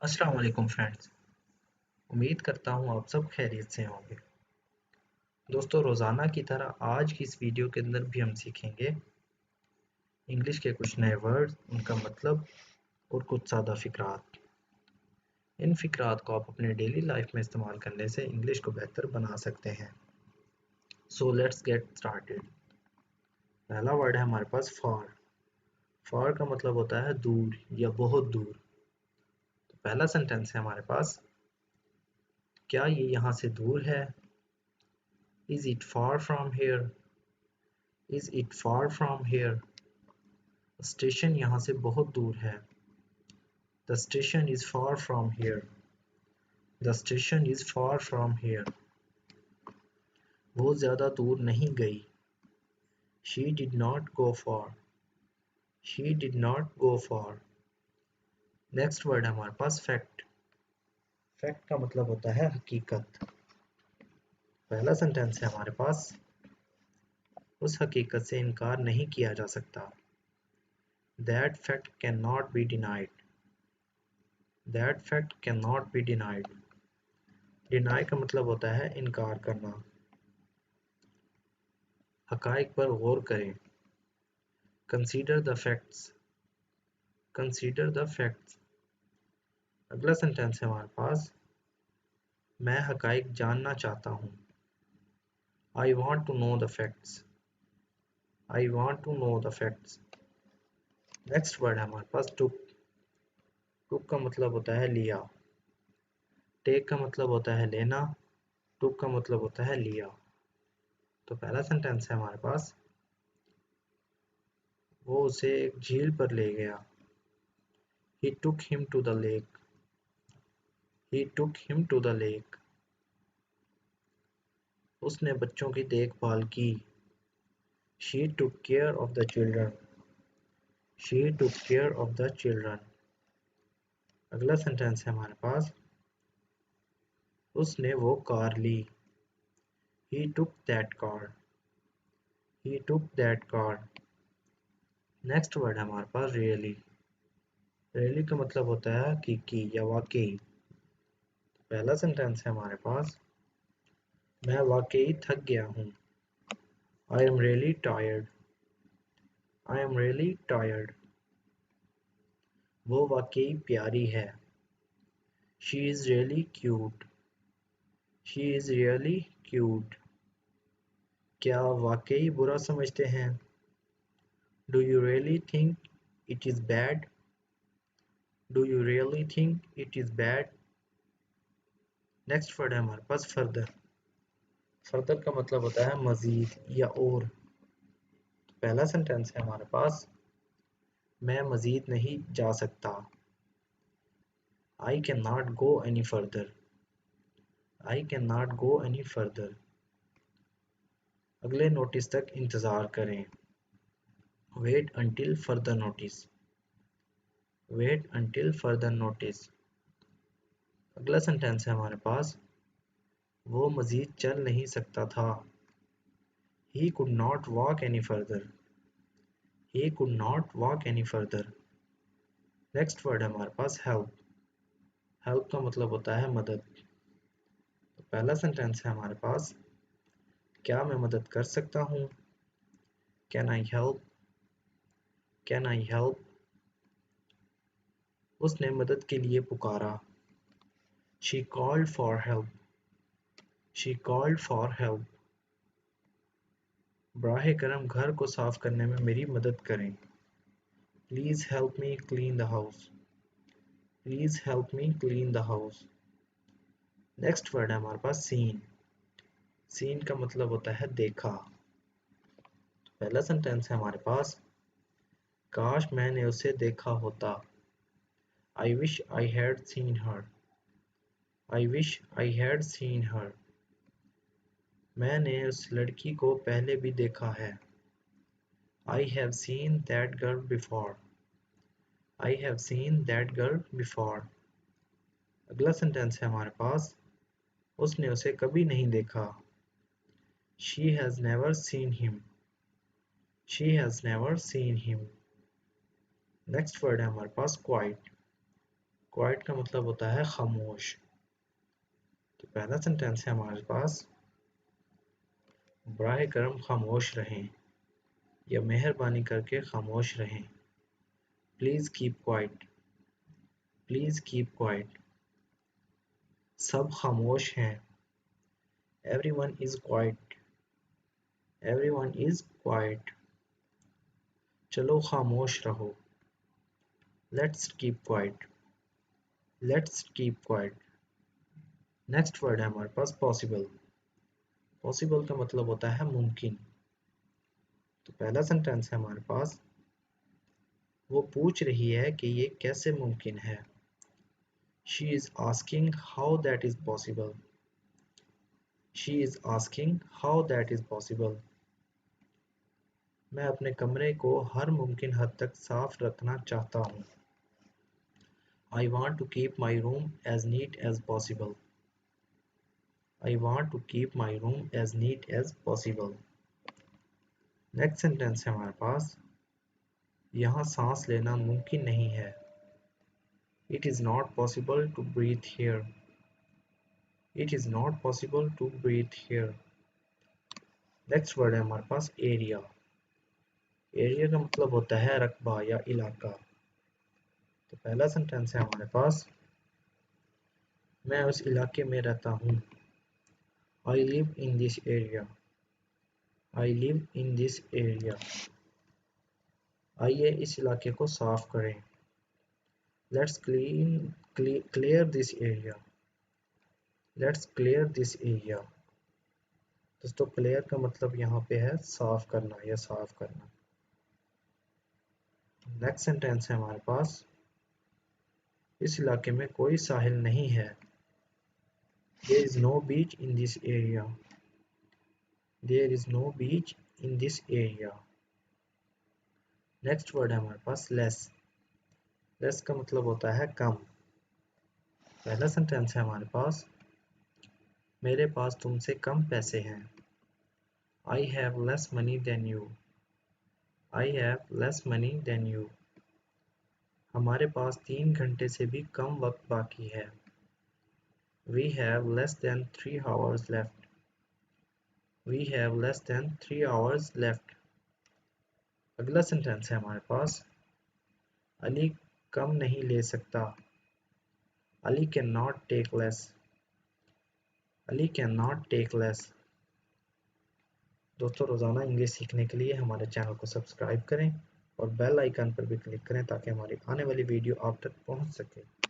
अस्सलाम वालेकुम फ्रेंड्स। उम्मीद करता हूँ आप सब खैरियत से होंगे। दोस्तों, रोज़ाना की तरह आज की इस वीडियो के अंदर भी हम सीखेंगे इंग्लिश के कुछ नए वर्ड्स, उनका मतलब और कुछ सादा फ़िक्रात। इन फ़िक्रात को आप अपने डेली लाइफ में इस्तेमाल करने से इंग्लिश को बेहतर बना सकते हैं। So let's get started. पहला वर्ड है हमारे पास फार। फार का मतलब होता है दूर या बहुत दूर। तो पहला सेंटेंस है हमारे पास, क्या ये यहाँ से दूर है? Is it far from here? Is it far from here? Station यहाँ से बहुत दूर है। The station is far from here. The station is far from here. वो ज़्यादा दूर नहीं गई। She did not go far. She did not go far. Next word है हमारे पास फैक्ट। फैक्ट का मतलब होता है हकीकत। पहला सेंटेंस है हमारे पास, उस हकीकत से इनकार नहीं किया जा सकता। That fact cannot be denied. That fact cannot be denied. Deny का मतलब होता है इनकार करना। हकाइक पर गौर करें। Consider the facts. Consider the facts. अगला सेंटेंस है हमारे पास, मैं हकाइक जानना चाहता हूँ। I want to know the facts. I want to know the facts. Next word है हमारे पास टुक। टुक का मतलब होता है लिया। टेक का मतलब होता है लेना। टुक का मतलब होता है लिया। तो पहला सेंटेंस है हमारे पास, वो उसे एक झील पर ले गया। He took him to the lake. He took him to the lake. उसने बच्चों की देखभाल की। She took care of the children. She took care of the children. अगला सेंटेंस है हमारे पास, उसने वो कार ली। He took that car. He took that car. Next word है हमारे पास रियली। रियली का मतलब होता है हकीकी या वाकई। पहला सेंटेंस है हमारे पास, मैं वाकई थक गया हूँ। I am really tired. I am really tired. वो वाकई प्यारी है। She is really cute. She is really cute. क्या आप वाकई बुरा समझते हैं? Do you really think it is bad? Do you really think it is bad? Next word है हमारे पास फर्दर। फर्दर का मतलब होता है मजीद या और। पहला सेंटेंस है हमारे पास, मैं मजीद नहीं जा सकता। I cannot go any further. I cannot go any further. अगले नोटिस तक इंतज़ार करें। Wait until further notice. Wait until further notice. अगला सेंटेंस है हमारे पास, वो मजीद चल नहीं सकता था। He could not walk any further. He could not walk any further. Next word है हमारे पास हेल्प। हेल्प का मतलब होता है मदद। तो पहला सेंटेंस है हमारे पास, क्या मैं मदद कर सकता हूँ? Can I help? Can I help? उसने मदद के लिए पुकारा। She called for help. She called for help. बराह करम घर को साफ करने में मेरी मदद करें। Please help me clean the house. Please help me clean the house. Next word है हमारे पास सीन। सीन का मतलब होता है देखा। पहला सेंटेंस है हमारे पास, काश मैंने उसे देखा होता। I wish I had seen her. I wish I had seen her. मैंने उस लड़की को पहले भी देखा है। I have seen that girl before. I have seen that girl before. अगला सेंटेंस है हमारे पास, उसने उसे कभी नहीं देखा। She has never seen him. She has never seen him. Next word है हमारे पास क्वाइट। क्वाइट का मतलब होता है खामोश। तो पहला सेंटेंस है हमारे पास, बराए करम खामोश रहें या मेहरबानी करके खामोश रहें। Please keep quiet, please keep quiet. सब खामोश हैं, everyone is quite, everyone is quite. चलो खामोश रहो, let's keep quiet, let's keep quiet. Next word है हमारे पास पॉसिबल। पॉसिबल का मतलब होता है मुमकिन। तो पहला सेंटेंस है हमारे पास, वो पूछ रही है कि ये कैसे मुमकिन है। She is asking how that is possible, she is asking how that is possible. मैं अपने कमरे को हर मुमकिन हद तक साफ रखना चाहता हूँ। I want to keep my room as neat as possible. I want to keep my room as neat as possible. Next sentence है हमारे पास, यहाँ सांस लेना मुमकिन नहीं है। It is not possible to breathe here. It is not possible to breathe here. Next word है हमारे पास एरिया। एरिया का मतलब होता है रकबा या इलाका। तो पहला सेंटेंस है हमारे पास, मैं उस इलाके में रहता हूँ। I live in this area. I live in this area. आइए इस इलाके को साफ करें। Let's clear this area. Let's clear this area. दोस्तों क्लियर का मतलब यहाँ पे है साफ करना या साफ करना। नेक्स्ट सेंटेंस है हमारे पास, इस इलाके में कोई साहिल नहीं है। There is no beach in this area. There is no beach in this area. Next word है हमारे पास लेस। लेस का मतलब होता है कम। पहला सेंटेंस है हमारे पास, मेरे पास तुमसे कम पैसे हैं। I have less money than you. I have less money than you. हमारे पास 3 घंटे से भी कम वक्त बाकी है। We have less than 3 hours left. We have less than 3 hours left. अगला सेंटेंस है हमारे पास, अली कम नहीं ले सकता। Ali cannot take less. Ali cannot take less. दोस्तों रोज़ाना इंग्लिश सीखने के लिए हमारे चैनल को सब्सक्राइब करें और बेल आइकन पर भी क्लिक करें ताकि हमारी आने वाली वीडियो आप तक पहुंच सके।